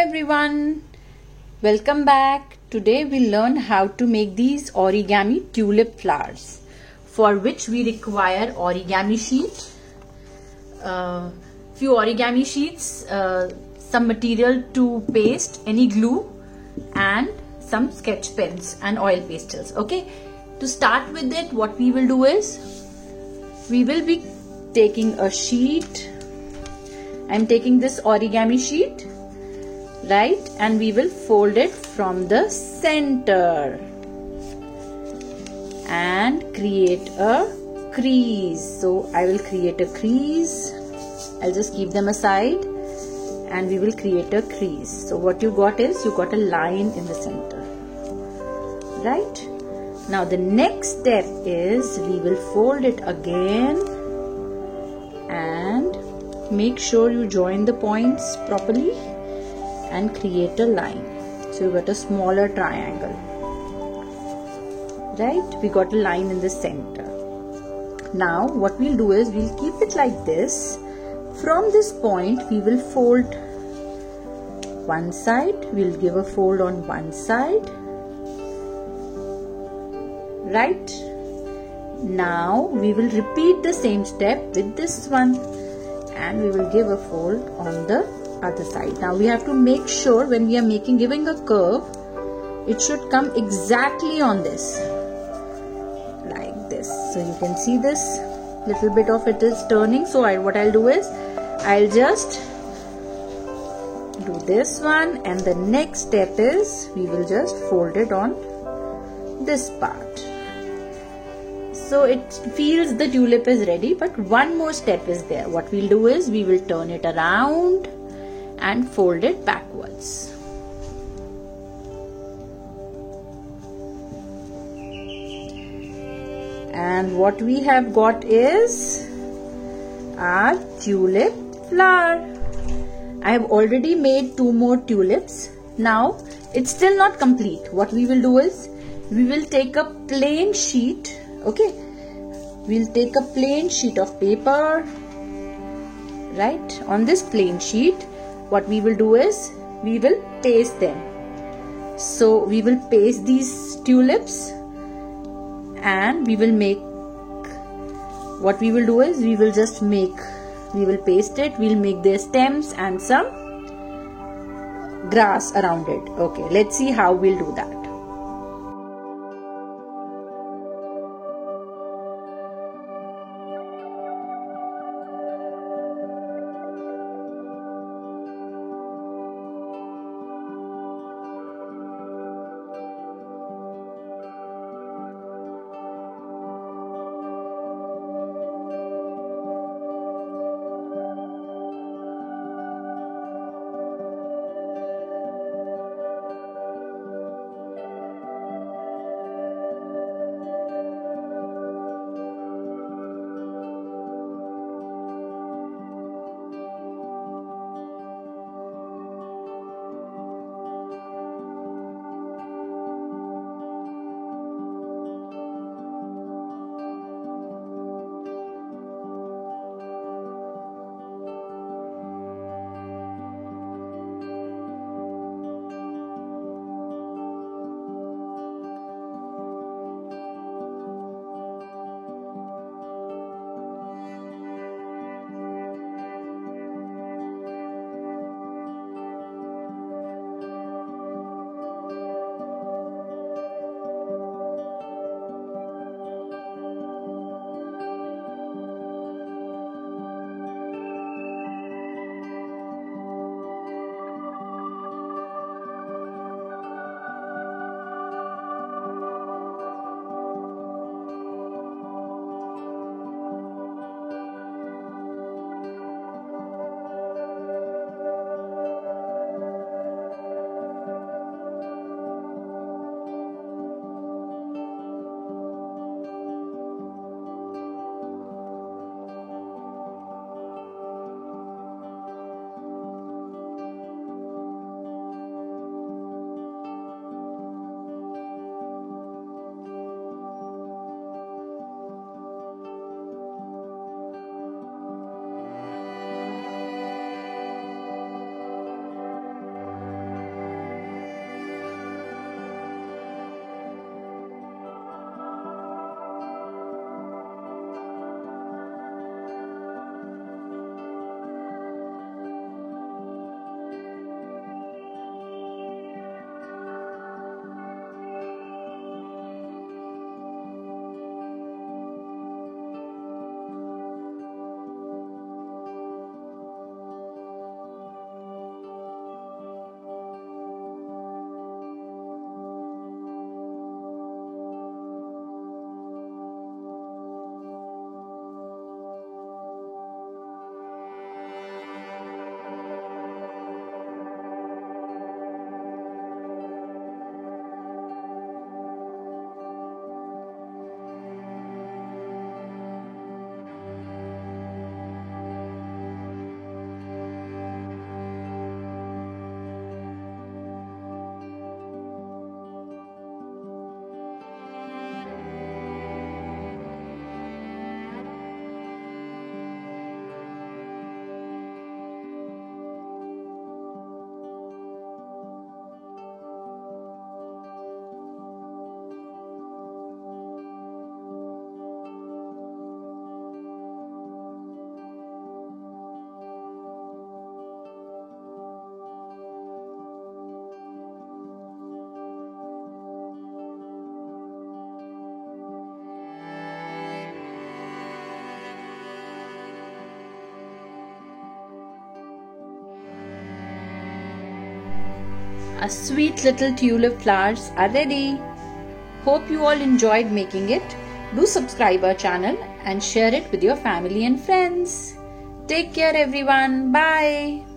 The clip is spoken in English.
everyone, welcome back. Today we'll learn how to make these origami tulip flowers, for which we require origami sheet, few origami sheets, some material to paste, any glue, and some sketch pens and oil pastels. Okay, to start with it, what we will do is we will be taking a sheet. I'm taking this origami sheet, right, and we will fold it from the center and create a crease. So I will create a crease. I'll just keep them aside and we will create a crease. So what you got is, you got a line in the center, right? Now the next step is we will fold it again and make sure you join the points properly and create a line. So you got a smaller triangle, right? We got a line in the center. Now what we'll do is we'll keep it like this. From this point we will fold one side. We'll give a fold on one side, right? Now we will repeat the same step with this one and we will give a fold on the other side. Now we have to make sure when we are giving a curve, it should come exactly on this, like this. So you can see this little bit of it is turning. So what I'll do is I'll just do this one, and the next step is we will just fold it on this part. So it feels the tulip is ready, but one more step is there. What we'll do is we will turn it around and fold it backwards. And what we have got is our tulip flower. I have already made 2 more tulips. Now it's still not complete. What we will do is we will take a plain sheet. Okay, we'll take a plain sheet of paper, right? On this plain sheet, what we will do is we will paste them. So we will paste these tulips and we will make, what we will do is we will paste it, we'll make their stems and some grass around it. Okay, let's see how we'll do that. Our sweet little tulip flowers are ready. Hope you all enjoyed making it. Do subscribe our channel and share it with your family and friends. Take care everyone. Bye.